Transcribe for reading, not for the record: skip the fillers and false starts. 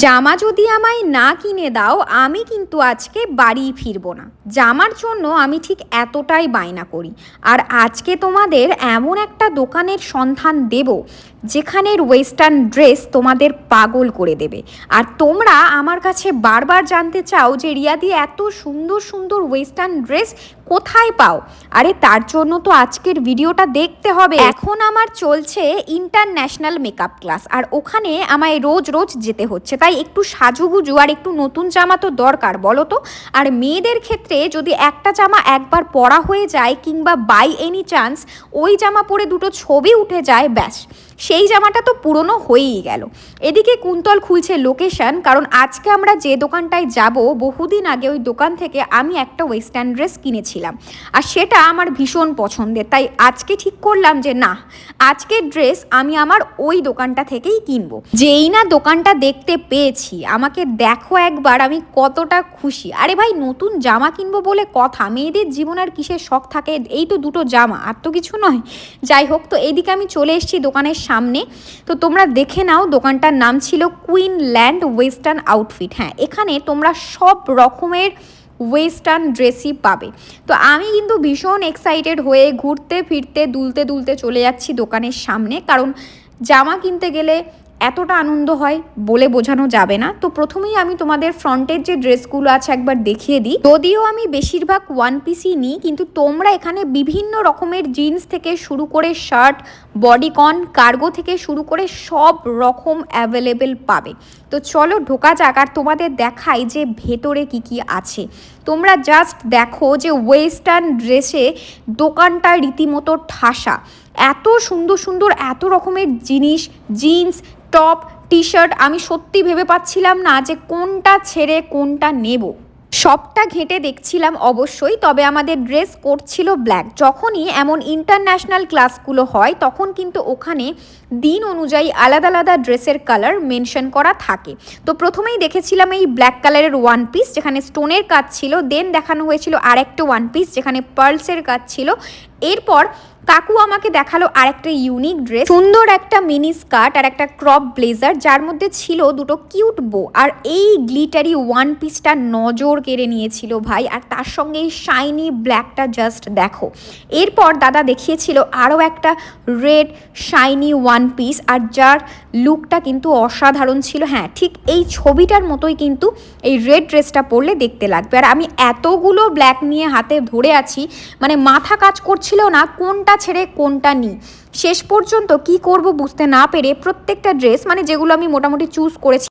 জামা যদি আমায় না কিনে দাও আমি কিন্তু আজকে বাড়ি ফিরবো না। জামার জন্য আমি ঠিক এতটাই বায়না করি। আর আজকে তোমাদের এমন একটা দোকানের সন্ধান দেব যেখানের ওয়েস্টার্ন ড্রেস তোমাদের পাগল করে দেবে। আর তোমরা আমার কাছে বারবার জানতে চাও যে রিয়াদি এত সুন্দর সুন্দর ওয়েস্টার্ন ড্রেস কোথায় পাও। আরে তার জন্য তো আজকের ভিডিওটা দেখতে হবে। এখন আমার চলছে ইন্টারন্যাশনাল মেকআপ ক্লাস, আর ওখানে আমায় রোজ রোজ যেতে হচ্ছে, তাই একটু সাজুগুজু আর একটু নতুন জামা তো দরকার, বলো তো। আর মেয়েদের ক্ষেত্রে যদি একটা জামা একবার পরা হয়ে যায় কিংবা বাই এনি চান্স ওই জামা পরে দুটো ছবি উঠে যায়, ব্যাস সেই জামাটা তো পুরনো হয়েই গেল। এদিকে কুন্তল খুলছে লোকেশন, কারণ আজকে আমরা যে দোকানটায় যাব বহুদিন আগে ওই দোকান থেকে আমি একটা ওয়েস্টার্ন ড্রেস কিনেছিলাম, আর সেটা আমার ভীষণ পছন্দের। তাই আজকে ঠিক করলাম যে না, আজকের ড্রেস আমি আমার ওই দোকানটা থেকেই কিনবো। যেই না দোকানটা দেখতে পেয়েছি, আমাকে দেখো একবার আমি কতটা খুশি। আরে ভাই, নতুন জামা কিনবো বলে কথা, মেয়েদের জীবন আর কিসের শখ থাকে, এই তো দুটো জামা, আর তো কিছু নয়। যাই হোক, তো এইদিকে আমি চলে এসেছি দোকানের সামনে। তো তোমরা দেখে নাও, দোকানটার নাম ছিল কুইনল্যান্ড ওয়েস্টার্ন আউটফিট। হ্যাঁ, এখানে তোমরা সব রকমের ওয়েস্টার্ন ড্রেসই পাবে। তো আমি কিন্তু ভীষণ এক্সাইটেড হয়ে ঘুরতে ফিরতে দুলতে দুলতে চলে যাচ্ছি দোকানের সামনে, কারণ জামা কিনতে গেলে এতটা আনন্দ হয় বলে বোঝানো যাবে না। তো প্রথমেই আমি তোমাদের ফ্রন্টের যে ড্রেসগুলো আছে একবার দেখিয়ে দিই। যদিও আমি বেশিরভাগ ওয়ান পিসই নিই, কিন্তু তোমরা এখানে বিভিন্ন রকমের জিন্স থেকে শুরু করে শার্ট, বডিকন, কার্গো থেকে শুরু করে সব রকম অ্যাভেলেবেল পাবে। তো চলো ঢোকা যাক, আর তোমাদের দেখাই যে ভেতরে কি কি আছে। তোমরা জাস্ট দেখো যে ওয়েস্টার্ন ড্রেসে দোকানটা রীতিমতো ঠাসা। এত সুন্দর সুন্দর এত রকমের জিনিস, জিন্স, টপ, টি শার্ট, আমি সত্যি ভেবে পাচ্ছিলাম না যে কোনটা ছেড়ে কোনটা নেব। সবটা ঘেঁটে দেখছিলাম অবশ্যই, তবে আমাদের ড্রেস কোড ছিল ব্ল্যাক। যখনই এমন ইন্টারন্যাশনাল ক্লাসগুলো হয় তখন কিন্তু ওখানে দিন অনুযায়ী আলাদা আলাদা ড্রেসের কালার মেনশন করা থাকে। তো প্রথমেই দেখেছিলাম এই ব্ল্যাক কালারের ওয়ান পিস যেখানে স্টোনের কাজ ছিল, দেন দেখানো হয়েছিল আরেকটা ওয়ান পিস যেখানে পার্লসের কাজ ছিল। এরপর কাকু আমাকে দেখালো আরেকটা ইউনিক ড্রেস, সুন্দর একটা মিনি স্কার্ট আর একটা ক্রপ ব্লেজার যার মধ্যে ছিল দুটো কিউট বো। আর এই গ্লিটারি ওয়ান পিসটা নজর কেড়ে নিয়েছিল ভাই, আর তার সঙ্গে এই শাইনি ব্ল্যাকটা জাস্ট দেখো। এরপর দাদা দেখিয়েছিল আরও একটা রেড শাইনি ওয়ান পিস, আর যার লুকটা কিন্তু অসাধারণ ছিল। হ্যাঁ, ঠিক এই ছবিটার মতোই কিন্তু এই রেড ড্রেসটা পরলে দেখতে লাগবে। আর আমি এতগুলো ব্ল্যাক নিয়ে হাতে ধরে আছি, মানে মাথা কাজ করছিল না কোনটা ছেড়ে কোনটা নিই। শেষ পর্যন্ত কি করব বুঝতে না পেরে প্রত্যেকটা ড্রেস, মানে যেগুলো আমি মোটামুটি চুজ করেছি